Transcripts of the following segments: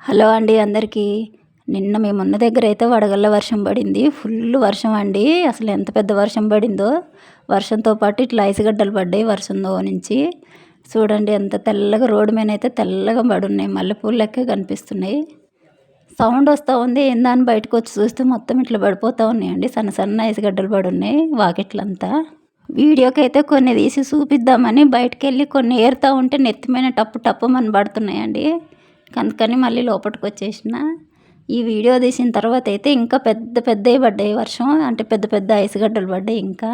Hello అండి అందరికీ. నిన్న మేమున్న దగ్గర అయితే వడగళ్ళ వర్షం పడింది. ఫుల్ వర్షం అండి. అసలు ఎంత పెద్ద వర్షం పడిందో. వర్షంతో పాటు ఇట్లా ఐసుగడ్డలు పడ్డాయి వర్షంలో నుంచి. చూడండి ఎంత తెల్లగా రోడ్డు మీద అయితే తెల్లగా పడున్నాయి. మల్లెపూలు లెక్క కనిపిస్తున్నాయి. సౌండ్ వస్తూ ఉంది. ఏందని బయటకు వచ్చి చూస్తే మొత్తం ఇట్లా పడిపోతూ ఉన్నాయండి. సన్న సన్న ఐసుగడ్డలు పడున్నాయి వాకిట్లంతా. వీడియోకి అయితే కొన్ని తీసి చూపిద్దామని బయటకు వెళ్ళి కొన్ని ఏరుతూ ఉంటే నెత్తిమైన టప్పు టప్పు మన పడుతున్నాయండి. అందుకని మళ్ళీ లోపలికి వచ్చేసిన. ఈ వీడియో తీసిన తర్వాత అయితే ఇంకా పెద్ద పెద్దవి పడ్డాయి వర్షం. అంటే పెద్ద పెద్ద ఐసుగడ్డలు పడ్డాయి. ఇంకా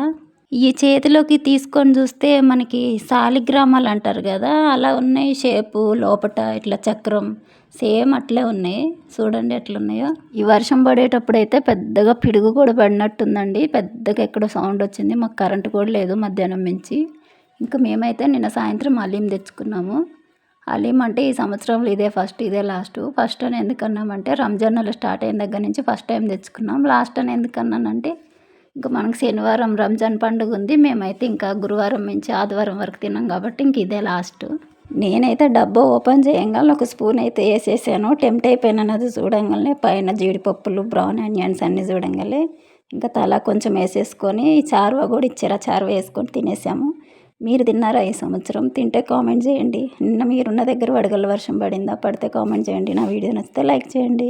ఈ చేతిలోకి తీసుకొని చూస్తే మనకి సాలిగ్రామాలు అంటారు కదా, అలా ఉన్నాయి షేపు. లోపట ఇట్లా చక్రం సేమ్ అట్లే ఉన్నాయి. చూడండి ఎట్లున్నాయో. ఈ వర్షం పడేటప్పుడు అయితే పెద్దగా పిడుగు కూడా పడినట్టుందండి. పెద్దగా ఎక్కడో సౌండ్ వచ్చింది. మాకు కరెంటు కూడా లేదు మధ్యాహ్నం నుంచి. ఇంకా మేమైతే నిన్న సాయంత్రం హలీం తెచ్చుకున్నాము. హలీం అంటే ఈ సంవత్సరంలో ఇదే ఫస్ట్, ఇదే లాస్ట్. ఫస్ట్ అని ఎందుకన్నామంటే రంజాన్ నెల స్టార్ట్ అయిన దగ్గర నుంచి ఫస్ట్ టైం తెచ్చుకున్నాం. లాస్ట్ అని ఎందుకన్నానంటే ఇంకా మనకు శనివారం రంజాన్ పండుగ ఉంది. మేమైతే ఇంకా గురువారం నుంచి ఆదివారం వరకు తిన్నాం కాబట్టి ఇంక ఇదే లాస్ట్. నేనైతే డబ్బా ఓపెన్ చేయగానే ఒక స్పూన్ అయితే వేసేసాను. టెంప్ట్ అయిపోయినాను అది చూడంగానే. పైన జీడిపప్పులు బ్రౌన్ ఆనియన్స్ అన్నీ చూడంగానే ఇంకా తల కొంచెం వేసేసుకొని చారువా కూడా ఇచ్చారు. ఆ చారువా వేసుకొని తినేసాము. మీరు తిన్నారా ఈ సంవత్సరం? తింటే కామెంట్ చేయండి. నిన్న మీరున్న దగ్గర వడగళ్ళ వర్షం పడిందా? పడితే కామెంట్ చేయండి. నా వీడియో నచ్చితే లైక్ చేయండి.